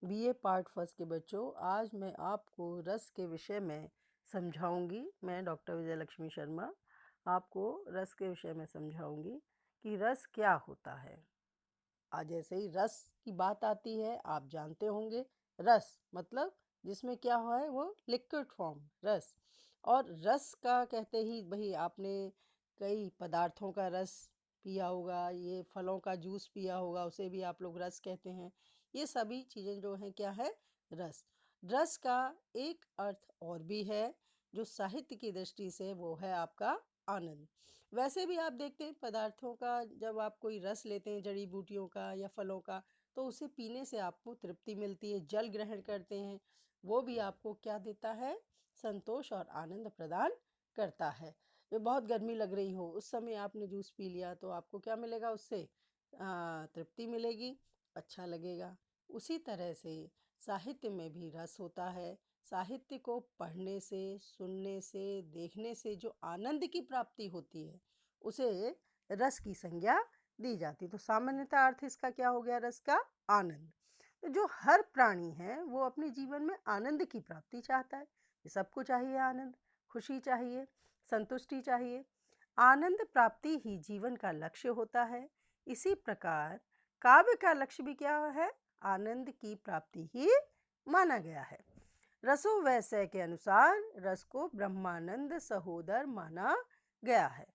BA part first के बच्चों, आज मैं आपको रस के विषय में समझाऊंगी। मैं डॉक्टर विजयलक्ष्मी शर्मा आपको रस के विषय में समझाऊंगी कि रस क्या होता है। आज जैसे ही रस की बात आती है, आप जानते होंगे रस मतलब जिसमें क्या हुआ है वो लिक्विड फॉर्म रस। और रस का कहते ही भाई आपने कई पदार्थों का रस पिया होगा, ये फलों का जूस पिया होगा, उसे भी आप लोग रस कहते हैं। ये सभी चीज़ें जो हैं क्या है, रस। रस का एक अर्थ और भी है जो साहित्य की दृष्टि से, वो है आपका आनंद। वैसे भी आप देखते हैं पदार्थों का, जब आप कोई रस लेते हैं जड़ी बूटियों का या फलों का, तो उसे पीने से आपको तृप्ति मिलती है। जल ग्रहण करते हैं, वो भी आपको क्या देता है, संतोष और आनंद प्रदान करता है। ये बहुत गर्मी लग रही हो, उस समय आपने जूस पी लिया तो आपको क्या मिलेगा, उससे तृप्ति मिलेगी, अच्छा लगेगा। उसी तरह से साहित्य में भी रस होता है। साहित्य को पढ़ने से, सुनने से, देखने से जो आनंद की प्राप्ति होती है, उसे रस की संज्ञा दी जाती। तो सामान्यतः अर्थ इसका क्या हो गया, रस का आनंद। तो जो हर प्राणी है वो अपने जीवन में आनंद की प्राप्ति चाहता है। ये सबको चाहिए आनंद, खुशी चाहिए, संतुष्टि चाहिए। आनंद प्राप्ति ही जीवन का लक्ष्य होता है। इसी प्रकार काव्य का लक्ष्य भी क्या है, आनंद की प्राप्ति ही माना गया है। रसो वैसे के अनुसार रस को ब्रह्मानंद सहोदर माना गया है।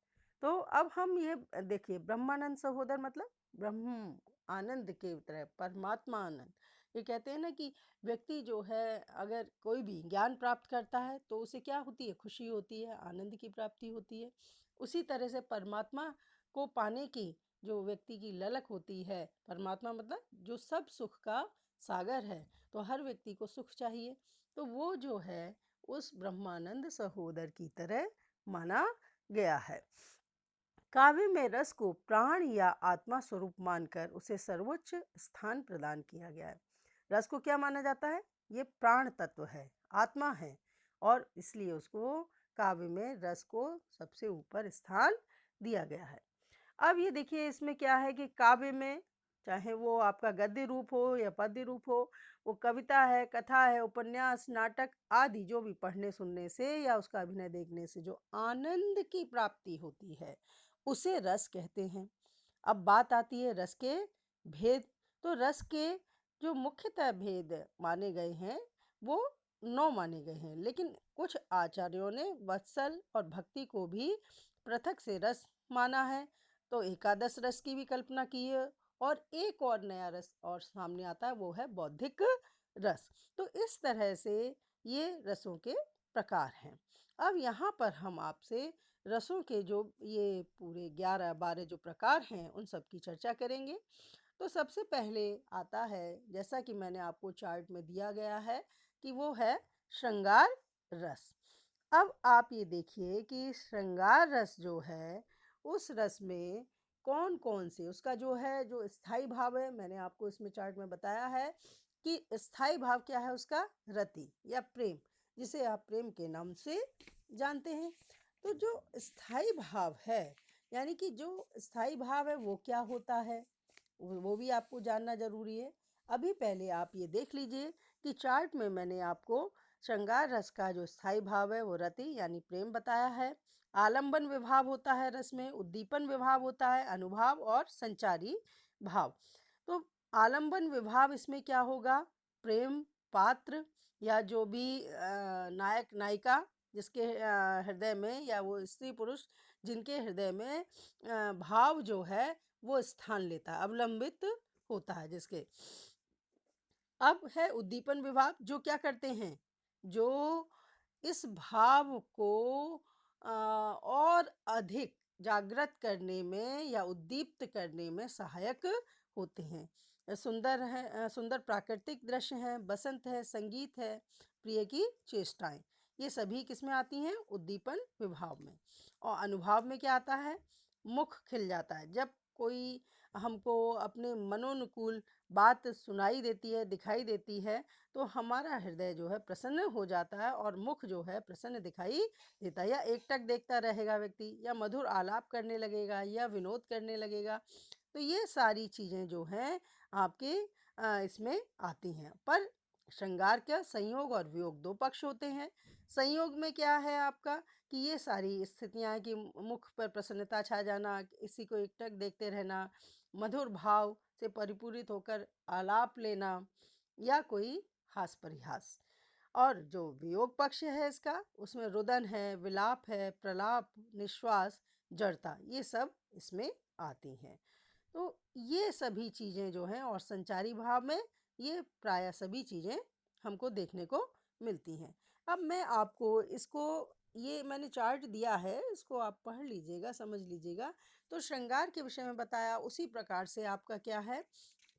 तो अब हम ये देखिए, ब्रह्मानंद सहोदर मतलब ब्रह्म आनंद के तरह, परमात्मा आनंद। ये कहते हैं ना कि व्यक्ति जो है अगर कोई भी ज्ञान प्राप्त करता है तो उसे क्या होती है, खुशी होती है, आनंद की प्राप्ति होती है। उसी तरह से परमात्मा को पाने की जो व्यक्ति की ललक होती है, परमात्मा मतलब जो सब सुख का सागर है, तो हर व्यक्ति को सुख चाहिए, तो वो जो है उस ब्रह्मानंद सहोदर की तरह माना गया है। काव्य में रस को प्राण या आत्मा स्वरूप मानकर उसे सर्वोच्च स्थान प्रदान किया गया है। रस को क्या माना जाता है, ये प्राण तत्व है, आत्मा है, और इसलिए उसको काव्य में रस को सबसे ऊपर स्थान दिया गया है। अब ये देखिए इसमें क्या है कि काव्य में, चाहे वो आपका गद्य रूप हो या पद्य रूप हो, वो कविता है, कथा है, उपन्यास, नाटक आदि जो भी पढ़ने सुनने से या उसका अभिनय देखने से जो आनंद की प्राप्ति होती है, उसे रस कहते हैं। अब बात आती है रस के भेद। तो रस के जो मुख्यतः भेद माने गए हैं वो 9 माने गए हैं, लेकिन कुछ आचार्यों ने वत्सल और भक्ति को भी पृथक से रस माना है। तो एकादश रस की भी कल्पना की है, और एक और नया रस और सामने आता है, वो है बौद्धिक रस। तो इस तरह से ये रसों के प्रकार हैं। अब यहाँ पर हम आपसे रसों के जो ये पूरे 11-12 जो प्रकार हैं उन सब की चर्चा करेंगे। तो सबसे पहले आता है, जैसा कि मैंने आपको चार्ट में दिया गया है, कि वो है श्रृंगार रस। अब आप ये देखिए कि श्रृंगार रस जो है, उस रस में कौन कौन से उसका जो है, जो स्थाई भाव है, मैंने आपको इसमें चार्ट में बताया है कि स्थाई भाव क्या है उसका, रति या प्रेम, जिसे आप प्रेम के नाम से जानते हैं। तो जो स्थाई भाव है, यानी कि जो स्थाई भाव है वो क्या होता है, वो भी आपको जानना जरूरी है। अभी पहले आप ये देख लीजिए कि चार्ट में मैंने आपको श्रृंगार रस का जो स्थाई भाव है वो रति यानी प्रेम बताया है। आलंबन विभाव होता है रस में, उद्दीपन विभाव होता है, अनुभाव और संचारी भाव। तो आलंबन विभाव इसमें क्या होगा, प्रेम पात्र या जो भी नायक नायिका जिसके हृदय में, या वो स्त्री पुरुष जिनके हृदय में भाव जो है वो स्थान लेता है, अवलंबित होता है जिसके। अब है उद्दीपन विभाव, जो क्या करते हैं, जो इस भाव को और अधिक जागृत करने में या उद्दीप्त करने में सहायक होते हैं। सुंदर है, सुंदर प्राकृतिक दृश्य हैं, बसंत है, संगीत है, प्रिय की चेष्टाएं, ये सभी किसमें आती हैं, उद्दीपन विभाव में। और अनुभाव में क्या आता है, मुख खिल जाता है, जब कोई हमको अपने मनोनुकूल बात सुनाई देती है, दिखाई देती है, तो हमारा हृदय जो है प्रसन्न हो जाता है और मुख जो है प्रसन्न दिखाई देता है। या एकटक देखता रहेगा व्यक्ति, या मधुर आलाप करने लगेगा, या विनोद करने लगेगा। तो ये सारी चीज़ें जो हैं आपके इसमें आती हैं। पर श्रृंगार का संयोग और वियोग 2 पक्ष होते हैं। संयोग में क्या है आपका कि ये सारी स्थितियाँ कि मुख पर प्रसन्नता छा जाना, किसी को एकटक देखते रहना, मधुर भाव से परिपूरित होकर आलाप लेना या कोई हास परिहास। और जो वियोग पक्ष है इसका, उसमें रुदन है, विलाप है, प्रलाप, निश्वास, जड़ता, ये सब इसमें आती हैं। तो ये सभी चीज़ें जो हैं और संचारी भाव में ये प्रायः सभी चीज़ें हमको देखने को मिलती हैं। अब मैं आपको इसको ये मैंने चार्ट दिया है, इसको आप पढ़ लीजिएगा, समझ लीजिएगा। तो श्रृंगार के विषय में बताया, उसी प्रकार से आपका क्या है,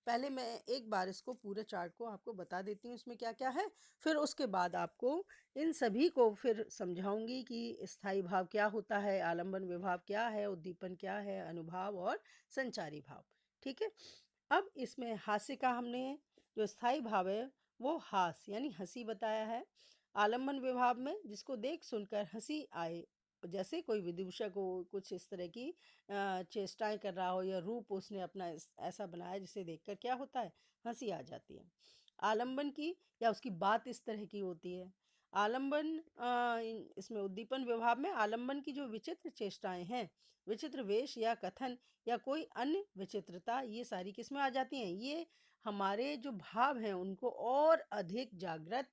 पहले मैं एक बार इसको पूरे चार्ट को आपको बता देती हूँ इसमें क्या-क्या है, फिर उसके बाद आपको इन सभी को फिर समझाऊँगी कि स्थायी भाव क्या होता है, आलंबन विभाव क्या है, उद्दीपन क्या है, अनुभाव और संचारी भाव। ठीक है? अब इसमें हास्य का हमने जो स्थायी भाव है, वो हास यानी हँसी बताया है। आलंबन विभाव में जिसको देख सुनकर हँसी आए, जैसे कोई विदूषक हो, कुछ इस तरह की चेष्टाएँ कर रहा हो या रूप उसने अपना ऐसा बनाया जिसे देखकर क्या होता है, हँसी आ जाती है। आलंबन की या उसकी बात इस तरह की होती है। आलंबन इसमें उद्दीपन विभाव में आलंबन की जो विचित्र चेष्टाएँ हैं, विचित्र वेश या कथन या कोई अन्य विचित्रता, ये सारी किसमें आ जाती हैं? ये हमारे जो भाव हैं उनको और अधिक जागृत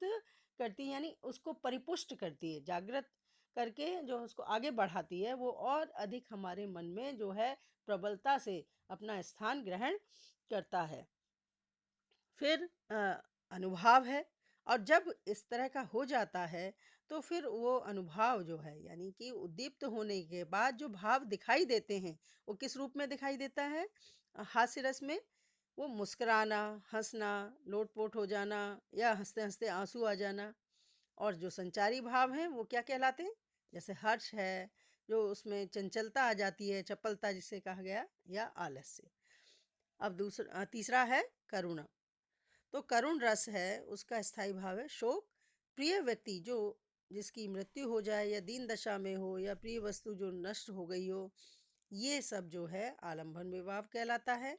करती हैं, यानी उसको परिपुष्ट करती है। जागृत करके जो उसको आगे बढ़ाती है, वो और अधिक हमारे मन में जो है प्रबलता से अपना स्थान ग्रहण करता है। फिर अनुभाव है, और जब इस तरह का हो जाता है तो फिर वो अनुभाव जो है यानी कि उद्दीप्त होने के बाद जो भाव दिखाई देते हैं, वो किस रूप में दिखाई देता है? हास्य रस में वो मुस्कुराना, हँसना, लोट-पोट हो जाना या हँसते-हँसते आँसू आ जाना। और जो संचारी भाव हैं वो क्या कहलाते हैं? जैसे हर्ष है, जो उसमें चंचलता आ जाती है, चपलता जिसे कहा गया, या आलस्य। अब तीसरा है करुणा। तो करुण रस है, उसका स्थायी भाव है शोक। प्रिय व्यक्ति जो जिसकी मृत्यु हो जाए या दीन दशा में हो या प्रिय वस्तु जो नष्ट हो गई हो, ये सब जो है आलंबन विभाव कहलाता है।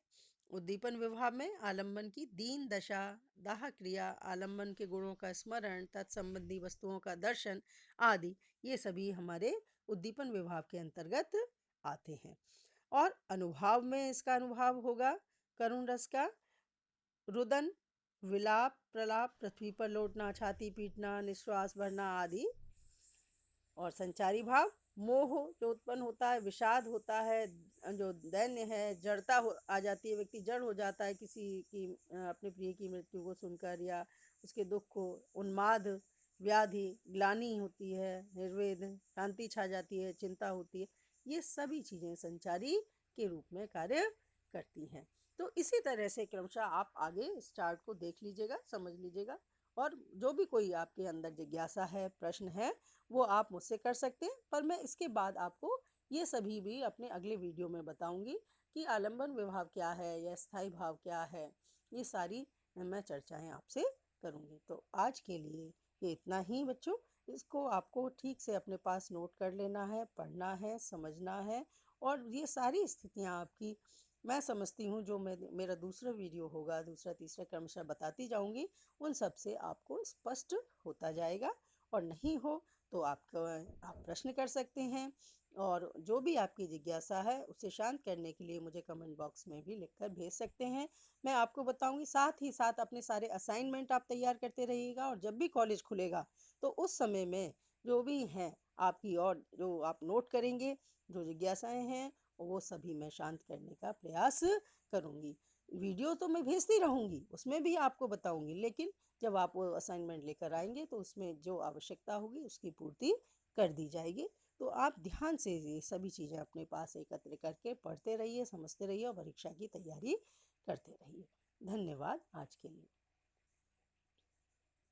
उद्दीपन विभाव में आलंबन की दीन दशा, दाह क्रिया, आलंबन के गुणों का स्मरण, तत्संबंधी वस्तुओं का दर्शन आदि, ये सभी हमारे उद्दीपन विभाव के अंतर्गत आते हैं। और अनुभाव में इसका अनुभाव होगा करुण रस का रुदन, विलाप, प्रलाप, पृथ्वी पर लौटना, छाती पीटना, निश्वास भरना आदि। और संचारी भाव मोह जो उत्पन्न होता है, विषाद होता है, जो दैन्य है, जड़ता आ जाती है, व्यक्ति जड़ हो जाता है किसी की अपने प्रिय की मृत्यु को सुनकर या उसके दुख को, उन्माद, व्याधि, ग्लानि होती है, निर्वेद, शांति छा जाती है, चिंता होती है, ये सभी चीज़ें संचारी के रूप में कार्य करती हैं। तो इसी तरह से क्रमशः आप आगे इस चार्ट को देख लीजिएगा, समझ लीजिएगा, और जो भी कोई आपके अंदर जिज्ञासा है, प्रश्न है, वो आप मुझसे कर सकते हैं। पर मैं इसके बाद आपको ये सभी भी अपने अगले वीडियो में बताऊंगी कि आलंबन विभाव क्या है या स्थायी भाव क्या है, ये सारी मैं चर्चाएं आपसे करूंगी। तो आज के लिए ये इतना ही बच्चों। इसको आपको ठीक से अपने पास नोट कर लेना है, पढ़ना है, समझना है, और ये सारी स्थितियाँ आपकी मैं समझती हूँ जो मेरा दूसरा वीडियो होगा, दूसरा तीसरा क्रमशः बताती जाऊँगी, उन सब से आपको स्पष्ट होता जाएगा। और नहीं हो तो आप प्रश्न कर सकते हैं, और जो भी आपकी जिज्ञासा है उसे शांत करने के लिए मुझे कमेंट बॉक्स में भी लिखकर भेज सकते हैं। मैं आपको बताऊंगी, साथ ही साथ अपने सारे असाइनमेंट आप तैयार करते रहिएगा, और जब भी कॉलेज खुलेगा तो उस समय में जो भी हैं आपकी और जो आप नोट करेंगे, जो जिज्ञासाएं हैं, वो सभी मैं शांत करने का प्रयास करूंगी। वीडियो तो मैं भेजती रहूंगी, उसमें भी आपको बताऊंगी, लेकिन जब आप वो असाइनमेंट लेकर आएंगे तो उसमें जो आवश्यकता होगी उसकी पूर्ति कर दी जाएगी। तो आप ध्यान से ये सभी चीज़ें अपने पास एकत्र करके पढ़ते रहिए, समझते रहिए और परीक्षा की तैयारी करते रहिए। धन्यवाद आज के लिए।